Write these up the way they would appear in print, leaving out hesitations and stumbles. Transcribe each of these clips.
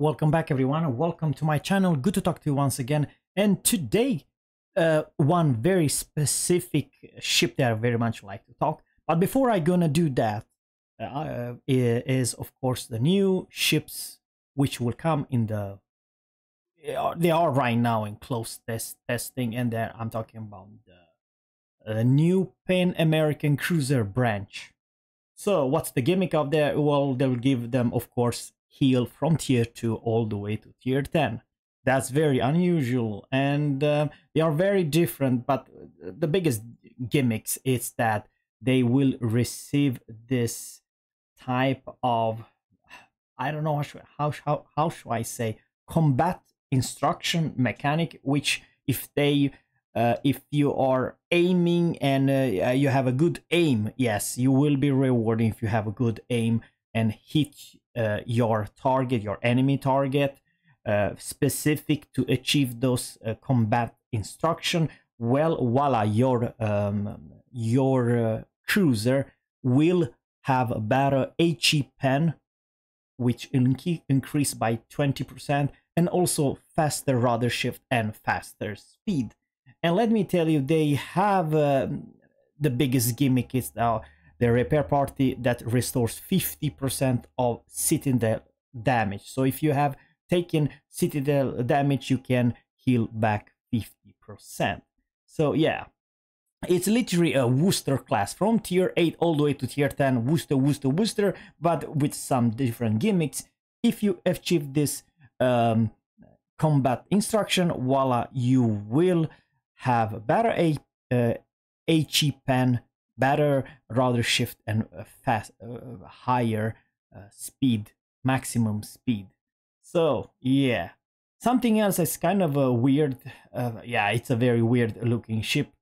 welcome back everyone. Welcome to my channel. Good to talk to you once again. And today, one very specific ship that I very much like to talk. But before I gonna do that, is of course the new ships which will come in the. They are right now in close testing, and then I'm talking about the new Pan American cruiser branch. So what's the gimmick of that? Well, they'll give them, of course, heal from tier 2 all the way to tier 10. That's very unusual, and they are very different, but the biggest gimmicks is that they will receive this type of, I don't know how should I say, combat instruction mechanic, which if you are aiming and you have a good aim, yes, you will be rewarded if you have a good aim and hit your target, your enemy target, specific to achieve those combat instruction. Well, voila, your cruiser will have a better HE pen, which increase by 20%, and also faster rudder shift and faster speed. And let me tell you, they have the biggest gimmick is now the repair party that restores 50% of citadel damage. So if you have taken citadel damage, you can heal back 50%. So yeah, it's literally a Worcester class from tier 8 all the way to tier 10, Worcester, but with some different gimmicks. If you achieve this combat instruction, voila, you will have better HE pen, better rudder shift, and higher speed, maximum speed. So yeah, something else is kind of a weird, yeah, it's a very weird looking ship.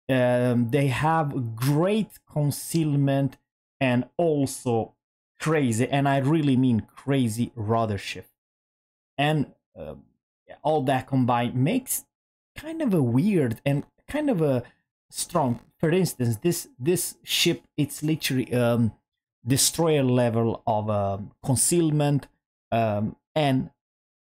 They have great concealment and also crazy, and I really mean crazy rudder shift, and all that combined makes kind of a weird and kind of a strong. For instance, this ship, it's literally destroyer level of concealment, and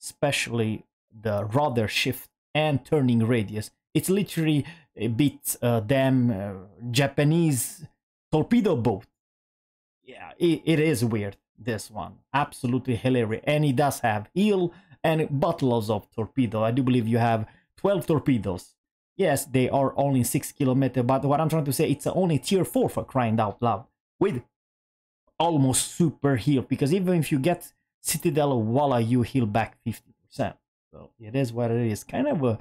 especially the rudder shift and turning radius. It's literally beats them Japanese torpedo boat. Yeah, it is weird, this one. Absolutely hilarious. And it does have heal and buttloads of torpedo. I do believe you have 12 torpedoes. Yes, they are only 6 kilometers, but what I'm trying to say, it's only tier 4 for crying out loud, with almost super heal, because even if you get citadel, voila, you heal back 50%. So it is what it is. Kind of a,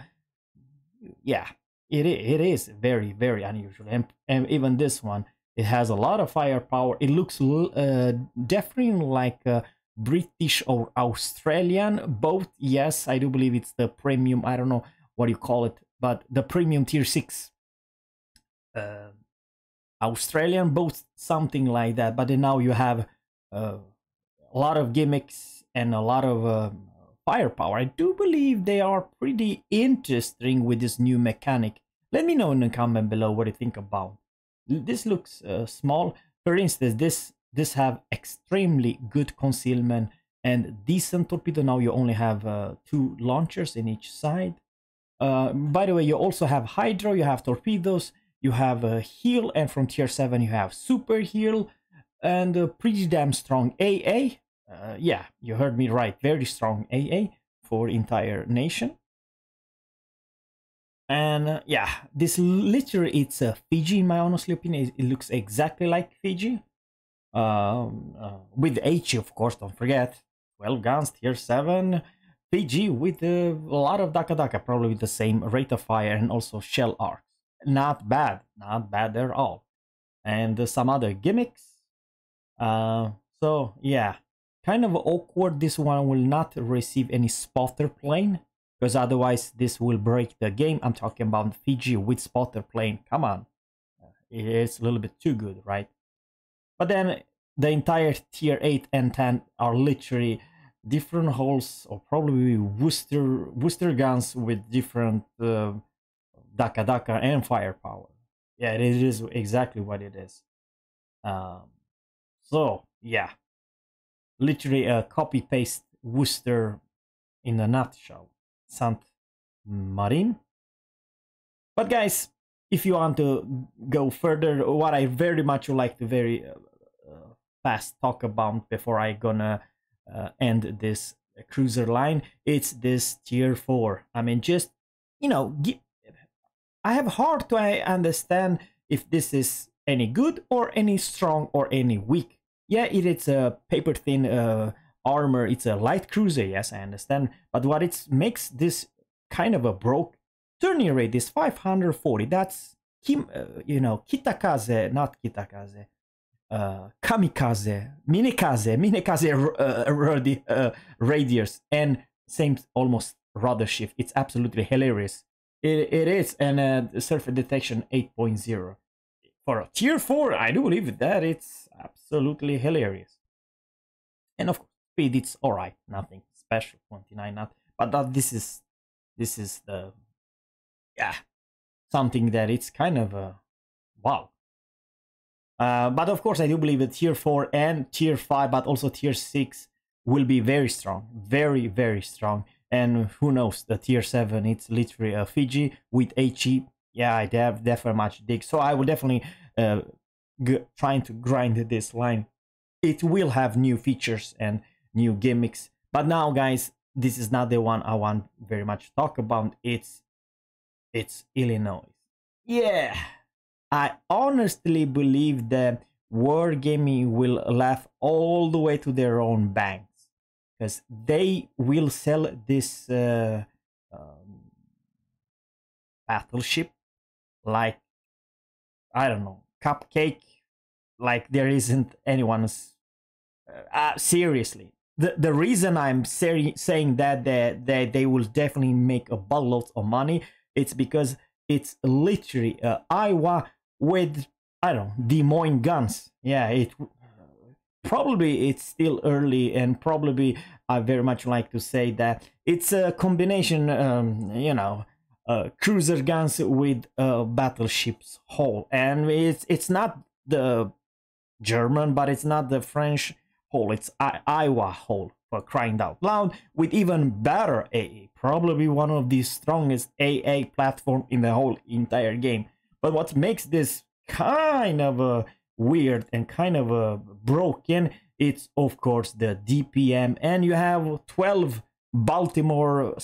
yeah, it is very, very unusual. And even this one, it has a lot of firepower. It looks definitely like a British or Australian boat. Yes, I do believe it's the premium, I don't know what you call it, but the premium tier 6 Australian boat, something like that. But then now you have a lot of gimmicks and a lot of firepower. I do believe they are pretty interesting with this new mechanic. Let me know in the comment below what you think about. This looks small. For instance, this have extremely good concealment and decent torpedo. Now you only have 2 launchers in each side. By the way, you also have hydro, you have torpedoes, you have a heal, and from tier 7 you have super heal, and a pretty damn strong AA. Yeah, you heard me right, very strong AA for entire nation. And yeah, this literally, it's a Fiji in my honest opinion. It looks exactly like Fiji. With HE, of course, don't forget. 12 guns, tier 7. Fiji with a lot of Daka, probably with the same rate of fire and also shell arcs. Not bad at all. And some other gimmicks. So yeah, kind of awkward. This one will not receive any spotter plane, because otherwise this will break the game. I'm talking about Fiji with spotter plane. Come on, it's a little bit too good, right? But then the entire tier 8 and 10 are literally different holes, or probably Worcester guns with different Daka and firepower. Yeah, it is exactly what it is. So yeah, literally a copy paste Worcester in a nutshell. Saint Marine. But guys, if you want to go further, what I very much would like to very fast talk about before I gonna end this cruiser line, it's this tier 4. I mean, just, you know, I have hard to understand if this is any good or any strong or any weak. Yeah, it is a paper thin armor, it's a light cruiser, yes, I understand, but what it makes this kind of a broke turning rate is 540. That's you know, kitakaze, not kitakaze, kamikaze, minikaze radius, and same almost rudder shift. It's absolutely hilarious. It is, and surface detection 8.0 for a tier 4. I do believe that it's absolutely hilarious. And of course, speed, it's all right, nothing special, 29 knots. But this is the, yeah, something that it's kind of a wow. But of course, I do believe that tier 4 and tier 5, but also tier 6 will be very strong, very, very strong. And who knows, the tier 7, it's literally a Fiji with HE. Yeah, I definitely much dig. So I will definitely trying to grind this line. It will have new features and new gimmicks. But now, guys, this is not the one I want very much to talk about. It's Illinois. Yeah, I honestly believe that Wargaming will laugh all the way to their own banks, because they will sell this battleship like, I don't know, cupcake, like there isn't anyone's. Seriously, the reason I'm saying that they will definitely make a buttload of money, it's because it's literally Iowa with, I don't know, Des Moines guns. Yeah, it probably it's still early, and probably I very much like to say that it's a combination, you know, cruiser guns with battleships hull, and it's not the German, but it's not the French hull. It's Iowa hull, for crying out loud, with even better AA, probably one of the strongest AA platform in the whole entire game. But what makes this kind of weird and kind of broken, it's of course the DPM, and you have 12 Baltimore /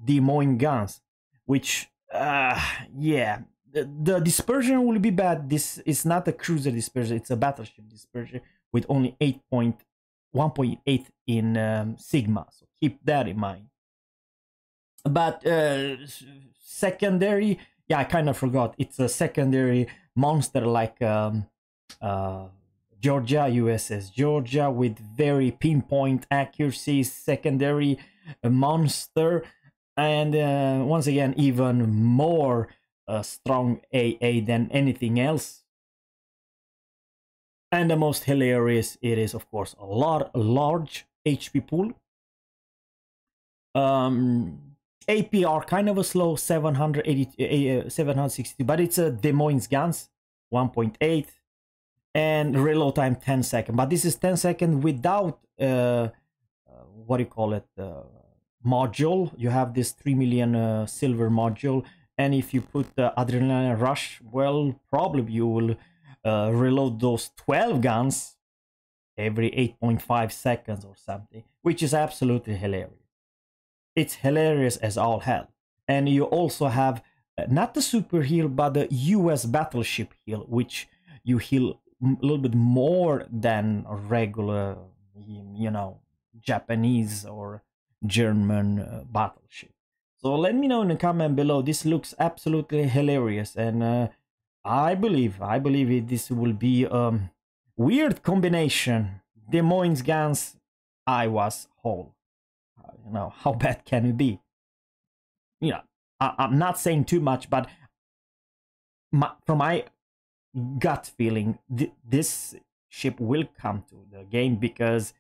Des Moines guns, which yeah, the dispersion will be bad. This is not a cruiser dispersion, it's a battleship dispersion with only 1.8 in sigma, so keep that in mind. But secondary, yeah, I kind of forgot, it's a secondary monster like Georgia, USS Georgia, with very pinpoint accuracy, secondary monster, and once again even more strong AA than anything else. And the most hilarious, it is of course a large HP pool. APR kind of a slow 760, but it's a Des Moines guns 1.8, and reload time 10 seconds. But this is 10 seconds without what do you call it, module. You have this 3 million silver module, and if you put the adrenaline rush, well, probably you will reload those 12 guns every 8.5 seconds or something, which is absolutely hilarious. It's hilarious as all hell. And you also have not the super heal, but the US battleship heal, which you heal a little bit more than a regular, you know, Japanese or German battleship. So let me know in the comment below. This looks absolutely hilarious, and I believe this will be a weird combination. Des Moines guns, Iowa's hull. You know, how bad can it be? You know, I'm not saying too much, but from my gut feeling, this ship will come to the game because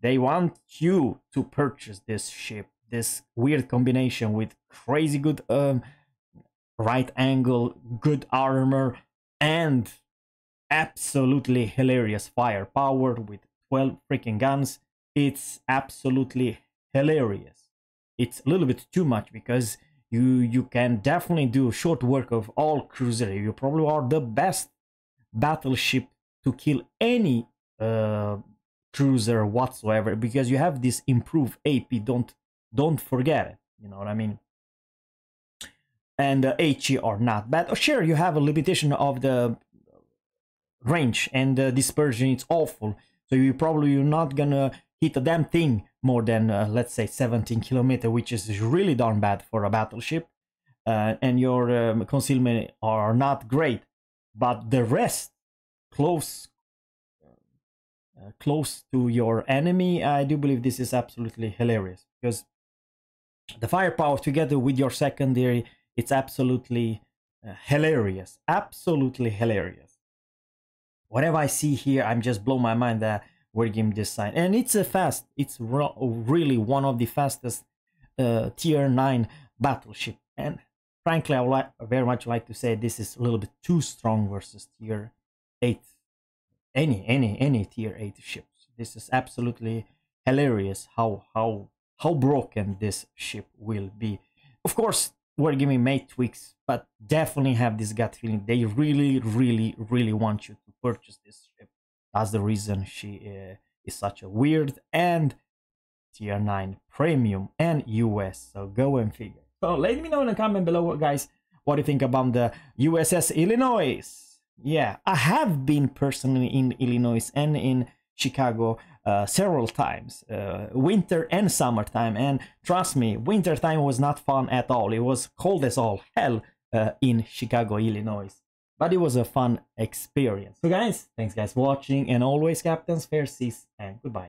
they want you to purchase this ship. This weird combination with crazy good right angle, good armor, and absolutely hilarious firepower with 12 freaking guns. It's absolutely hilarious. it's a little bit too much, because you can definitely do short work of all cruiser. You probably are the best battleship to kill any cruiser whatsoever, because you have this improved AP. Don't forget it. You know what I mean? And HE are not bad. Oh, sure, you have a limitation of the range, and dispersion. It's awful. So you're not gonna hit a damn thing more than let's say 17 kilometers, which is really darn bad for a battleship. And your concealment are not great, but the rest, close to your enemy, I do believe this is absolutely hilarious, because the firepower together with your secondary, it's absolutely hilarious, absolutely hilarious. Whatever I see here, I'm just blown my mind that we're giving this sign. And it's really one of the fastest tier 9 battleship. And frankly, I would very much like to say this is a little bit too strong versus tier 8. Any tier 8 ships. This is absolutely hilarious how broken this ship will be. Of course, we're giving mate tweaks, but definitely have this gut feeling they really want you to purchase this ship. That's the reason she is such a weird and tier 9 premium and US. So go and figure. So let me know in the comment below, guys, what do you think about the USS Illinois. Yeah, I have been personally in Illinois and in Chicago several times, winter and summertime, and trust me, winter time was not fun at all. It was cold as all hell in Chicago, Illinois, but it was a fun experience. So guys, thanks guys for watching, and always captains, fair seas, and goodbye.